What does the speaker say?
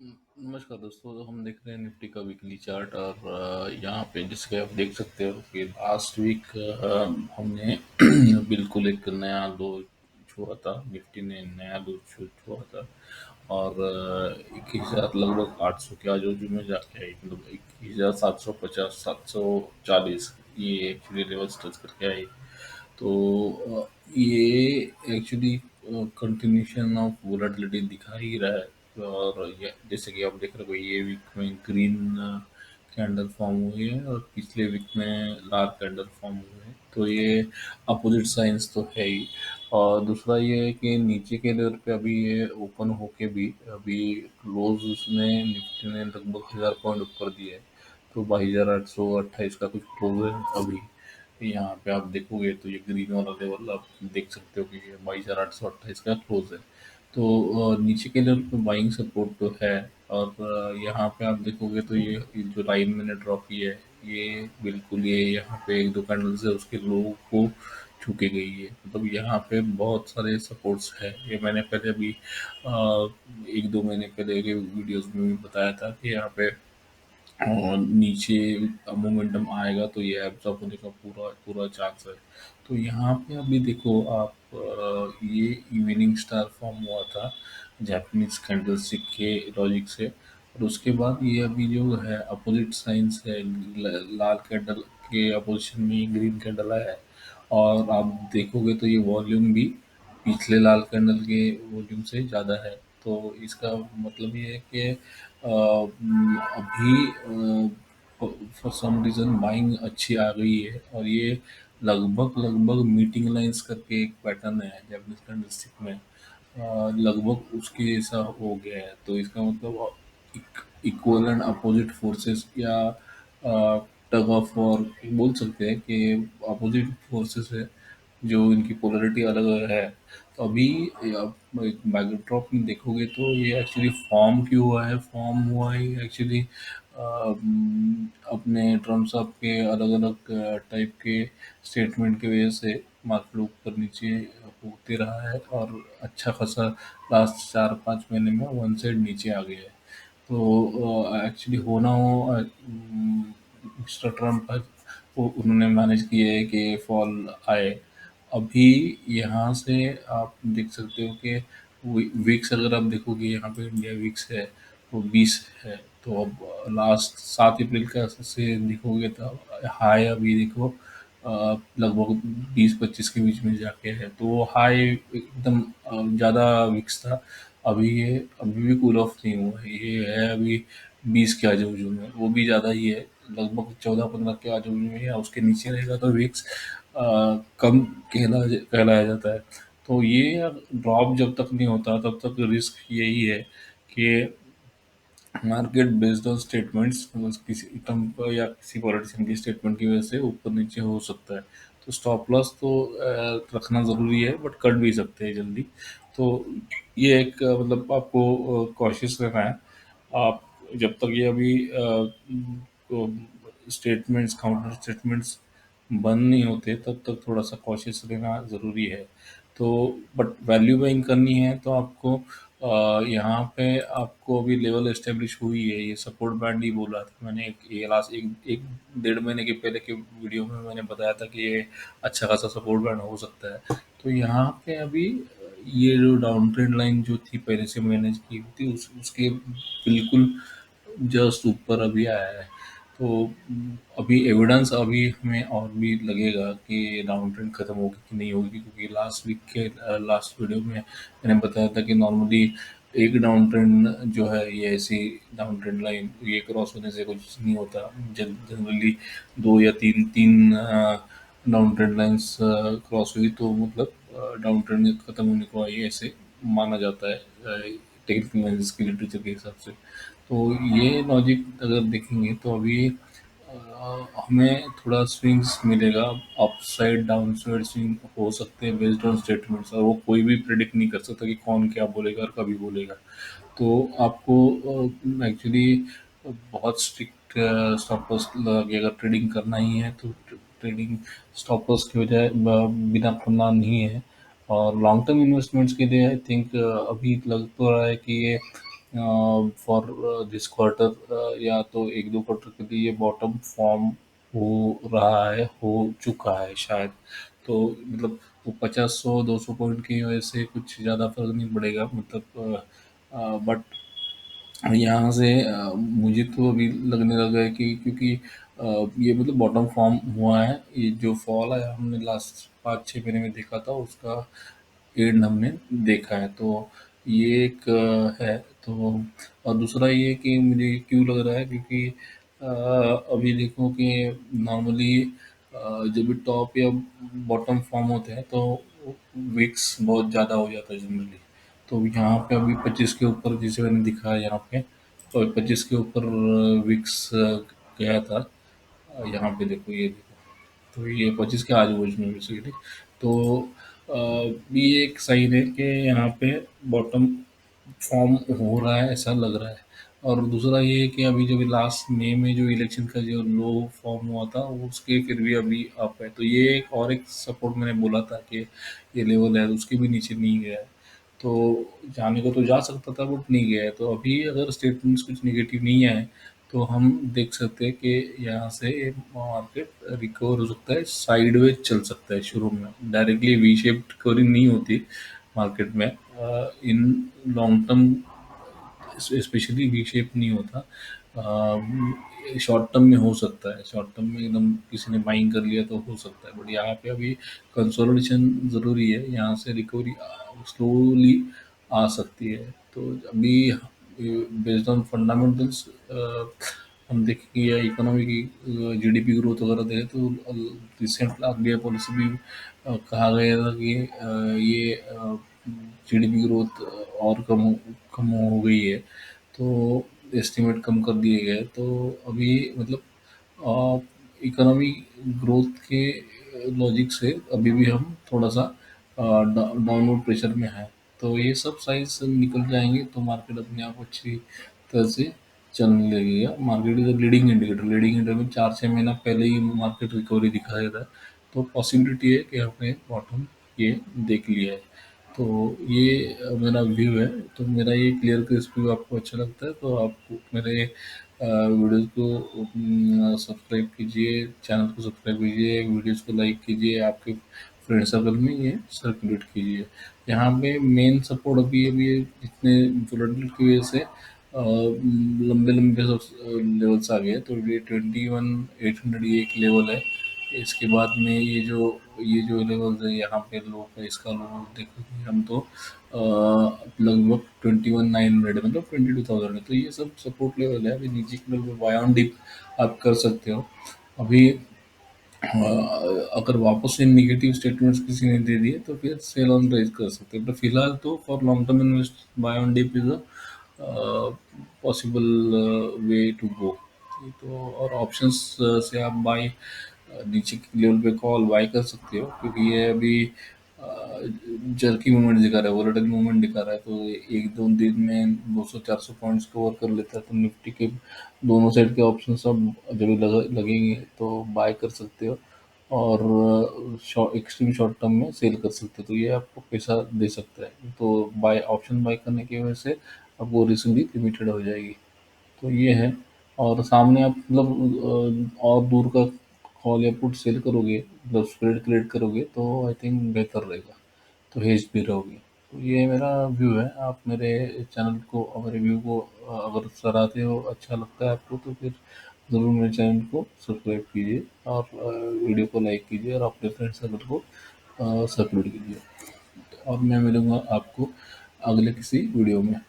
नमस्कार दोस्तों। तो हम देख रहे हैं निफ्टी का वीकली चार्ट और यहाँ पे जिसके आप देख सकते हो कि लास्ट वीक हमने बिल्कुल एक नया लो छुआ था। निफ्टी ने नया लो छुआ था और 21,000 लगभग 800 के आजू में जाके आई, मतलब 21,750 740 ये एक्चुअली लेवल्स टच करके आई। तो ये एक्चुअली कंटिन्यूशन ऑफ वोलेटिलिटी दिखा ही रहा है। और ये जैसे कि आप देख रहे हो, ये वीक में ग्रीन कैंडल फॉर्म हुई है और पिछले वीक में लाल कैंडल फॉर्म हुए हैं, तो ये अपोजिट साइंस तो है ही। और दूसरा ये है कि नीचे के लेवल पे अभी ये ओपन होके भी अभी क्लोज उसने निफ्टी ने लगभग 1000 पॉइंट ऊपर दिया है। तो 22,828 का कुछ क्लोज है अभी। यहाँ पे आप देखोगे तो ये ग्रीन वाला लेवल आप देख सकते हो कि ये 22,828 का क्लोज है। तो नीचे के लेवल पे बाइंग सपोर्ट तो है। और यहाँ पे आप देखोगे तो ये जो लाइन मैंने ड्रॉ की है, ये बिल्कुल ये यहाँ पे एक दो कैंडल से उसके लो को छू के गई है। मतलब यहाँ पे बहुत सारे सपोर्ट्स है। ये मैंने पहले अभी एक दो महीने पहले के वीडियोस में भी बताया था कि यहाँ पे और नीचे मोमेंटम आएगा तो ये एब्जॉर्ब होने का पूरा पूरा चांस है। तो यहाँ पे अभी देखो आप, ये इवनिंग स्टार फॉर्म हुआ था जापानीज कैंडलस्टिक के लॉजिक से। और उसके बाद ये अभी जो है अपोजिट साइंस है, लाल कैंडल के अपोजिशन में ग्रीन कैंडल आया है। और आप देखोगे तो ये वॉल्यूम भी पिछले लाल कैंडल के वॉल्यूम से ज़्यादा है। तो इसका मतलब ये है कि अभी फॉर सम रीज़न बाइंग अच्छी आ गई है। और ये लगभग लगभग मीटिंग लाइंस करके एक पैटर्न है जापानीज कैंडलस्टिक में, लगभग उसके जैसा हो गया है। तो इसका मतलब इक्वल एंड अपोजिट फोर्सेस या टग ऑफ वॉर बोल सकते हैं कि अपोजिट फोर्सेस है जो इनकी पोलरिटी अलग अलग है। तो अभी आप एक बैकड्रॉप में देखोगे तो ये एक्चुअली फॉर्म क्यों हुआ है, फॉर्म हुआ है एक्चुअली अपने ट्रम्प साहब के अलग अलग टाइप के स्टेटमेंट की वजह से मार्केट ऊपर नीचे होते रहा है। और अच्छा खासा लास्ट 4-5 महीने में वन साइड नीचे आ गया है। तो एक्चुअली होना हो मिस्टर ट्रम्प है, वो उन्होंने मैनेज किया है कि फॉल आए। अभी यहाँ से आप देख सकते हो कि विक्स अगर आप देखोगे, यहाँ पे इंडिया विक्स है वो 20 है। तो अब लास्ट 7 अप्रैल का से देखोगे तो हाई अभी देखो लगभग 20-25 के बीच में जाके है। तो वो हाई एकदम ज़्यादा विक्स था। अभी ये अभी भी कूल ऑफ नहीं हुआ है, ये है अभी 20 के आजू बाजू में, वो भी ज़्यादा ही है, लगभग 14-15 के आजू बाजू में। या उसके नीचे रहेगा तो विक्स कम कहलाया जाता है। तो ये ड्रॉप जब तक नहीं होता तब तक रिस्क यही है कि मार्केट बेस्ड ऑन स्टेटमेंट्स, किसी ट्रम्प या किसी पॉलिटिशियन की स्टेटमेंट की वजह से ऊपर नीचे हो सकता है। तो स्टॉप लॉस तो रखना ज़रूरी है, बट कट भी सकते हैं जल्दी। तो ये एक मतलब आपको कॉशियस रहना है। आप जब तक ये अभी स्टेटमेंट्स, काउंटर स्टेटमेंट्स बंद नहीं होते तब तक थोड़ा सा कॉशियस रहना ज़रूरी है। तो बट वैल्यू बाइंग करनी है तो आपको यहाँ पे आपको अभी लेवल एस्टेब्लिश हुई है, ये सपोर्ट बैंड ही बोला था मैंने। ये लास्ट एक एक 1.5 महीने के पहले के वीडियो में मैंने बताया था कि ये अच्छा खासा सपोर्ट बैंड हो सकता है। तो यहाँ पे अभी ये जो डाउन ट्रेंड लाइन जो थी पहले से मैनेज की हुई थी उसके बिल्कुल जस्ट ऊपर अभी आया है। तो अभी एविडेंस अभी हमें और भी लगेगा कि डाउन ट्रेंड खत्म होगी कि नहीं होगी, क्योंकि लास्ट वीक के लास्ट वीडियो में मैंने बताया था कि नॉर्मली एक डाउन ट्रेंड जो है ये ऐसी डाउन ट्रेंड लाइन ये क्रॉस होने से कुछ नहीं होता। जनरली दो या तीन तीन डाउन ट्रेंड लाइंस क्रॉस हुई तो मतलब डाउन ट्रेंड खत्म होने को आई ऐसे माना जाता है टेक्निकल एनालिसिस की लिटरेचर के हिसाब से। तो ये लॉजिक अगर देखेंगे तो अभी हमें थोड़ा स्विंग्स मिलेगा, up side down side swing हो सकते हैं बेस्ड ऑन स्टेटमेंट्स। और वो कोई भी प्रिडिक्ट नहीं कर सकता कि कौन क्या बोलेगा और कभी बोलेगा। तो आपको एक्चुअली बहुत स्ट्रिक्ट स्टॉप लॉस लगा के अगर ट्रेडिंग करना ही है तो ट्रेडिंग स्टॉप लॉस की वजह बिना करना नहीं है। और लॉन्ग टर्म इन्वेस्टमेंट्स के लिए आई थिंक अभी लग तो रहा है कि ये फॉर दिस क्वार्टर, या तो एक दो क्वार्टर के लिए बॉटम फॉर्म हो रहा है, हो चुका है शायद। तो मतलब वो 50-100-200 पॉइंट की वजह से कुछ ज़्यादा फर्क नहीं पड़ेगा, मतलब बट यहाँ से मुझे तो अभी लगने लगा है कि क्योंकि ये मतलब बॉटम फॉर्म हुआ है, ये जो फॉल है हमने लास्ट 5-6 महीने में देखा था उसका एंड हमने देखा है। तो ये एक है। तो और दूसरा ये कि मुझे क्यों लग रहा है, क्योंकि अभी देखो कि नॉर्मली जब भी टॉप या बॉटम फॉर्म होते हैं तो विक्स बहुत ज़्यादा हो जाता है जनरली। तो यहाँ पे अभी 25 के ऊपर जिसे मैंने दिखा है यहाँ पे, तो 25 के ऊपर विक्स गया था। यहाँ पे देखो, ये देखो, तो ये 25 के आजू बाजू में बेसिकली। तो ये एक साइन है कि यहाँ पे बॉटम फॉर्म हो रहा है, ऐसा लग रहा है। और दूसरा ये है कि अभी जो भी लास्ट मई में जो इलेक्शन का जो लो फॉर्म हुआ था उसके फिर भी अभी अप है। तो ये एक और एक सपोर्ट मैंने बोला था कि ये लेवल है, उसके भी नीचे नहीं गया है। तो जाने को तो जा सकता था बट नहीं गया है। तो अभी अगर स्टेटमेंट्स कुछ निगेटिव नहीं आए तो हम देख सकते हैं कि यहाँ से मार्केट रिकवर हो सकता है, साइडवेज चल सकता है। शुरू में डायरेक्टली वी शेप्ड रिकवरी नहीं होती मार्केट में, in long term specially V shape नहीं होता। शॉर्ट टर्म में हो सकता है, शॉर्ट टर्म में एकदम किसी ने बाइंग कर लिया तो हो सकता है, बट यहाँ पे अभी कंसोलिडेशन ज़रूरी है, यहाँ से रिकवरी स्लोली आ सकती है। तो अभी बेस्ड ऑन फंडामेंटल्स हम देखें या इकोनॉमी की जीडीपी ग्रोथ वगैरह देखें तो रिसेंट आरबीआई पॉलिसी भी कहा गया था कि ये जीडीपी ग्रोथ और कम हो गई है। तो एस्टिमेट कम कर दिए गए। तो अभी मतलब इकोनॉमी ग्रोथ के लॉजिक से अभी भी हम थोड़ा सा डाउनवर्ड प्रेशर में है। तो ये सब साइंस निकल जाएंगे तो मार्केट अपने आप अच्छी तरह से चलने लगेगा। Market is leading indicator, leading indicator में 4-6 महीना पहले ही मार्केट रिकवरी दिखा देता है। तो पॉसिबिलिटी है कि हमने बॉटम ये देख लिया है। तो ये मेरा व्यू है। तो मेरा ये क्लियर केस व्यू आपको अच्छा लगता है तो आप मेरे वीडियोस को सब्सक्राइब कीजिए, चैनल को सब्सक्राइब कीजिए, वीडियोस को लाइक कीजिए, आपके फ्रेंड सर्कल में ये सर्कुलेट कीजिए। यहाँ पे मेन सपोर्ट अभी अभी जितने वोलेटिलिटी की वजह से लंबे लंबे लेवल्स आ गए। तो ये 21,800 ये एक लेवल है। इसके बाद में ये जो लेवल है यहाँ पे लो का, इसका लो देखो कि हम तो लगभग 21,900 मतलब 22,000 है। तो ये सब सपोर्ट लेवल है। अभी नीचे की लेवल बाय ऑन डिप आप कर सकते हो। अभी अगर वापस से निगेटिव स्टेटमेंट्स किसी ने दे दिए तो फिर सेल ऑन राइज कर सकते हैं। तो फिलहाल तो for long term invest buy on dip is a possible way to go. तो और ऑप्शंस से आप बाय नीचे के लेवल पे कॉल बाय कर सकते हो, क्योंकि ये अभी जर्की मूवमेंट दिखा रहा है, वोलेटाइल मूवमेंट दिखा रहा है। तो एक दो दिन में 200-400 पॉइंट्स कवर कर लेता है। तो निफ्टी के दोनों साइड के ऑप्शन सब जब भी लगेंगे तो बाय कर सकते हो, और एक्सट्रीम शॉर्ट टर्म में सेल कर सकते हो। तो ये आपको पैसा दे सकता है। तो बाय ऑप्शन बाय करने की वजह से आपको रिस्क भी लिमिटेड हो जाएगी। तो ये है। और सामने आप मतलब और दूर का कॉल या पुट सेल करोगे, मतलब स्प्रेड क्रिएट करोगे तो आई थिंक बेहतर रहेगा। तो हेज भी रहोगे। तो ये मेरा व्यू है। आप मेरे चैनल को और मेरे व्यू को अगर सराहते हो, अच्छा लगता है आपको, तो फिर ज़रूर मेरे चैनल को सब्सक्राइब कीजिए और वीडियो को लाइक कीजिए और अपने फ्रेंड सर्कल को सर्कुलेट कीजिए। और मैं मिलूँगा आपको अगले किसी वीडियो में।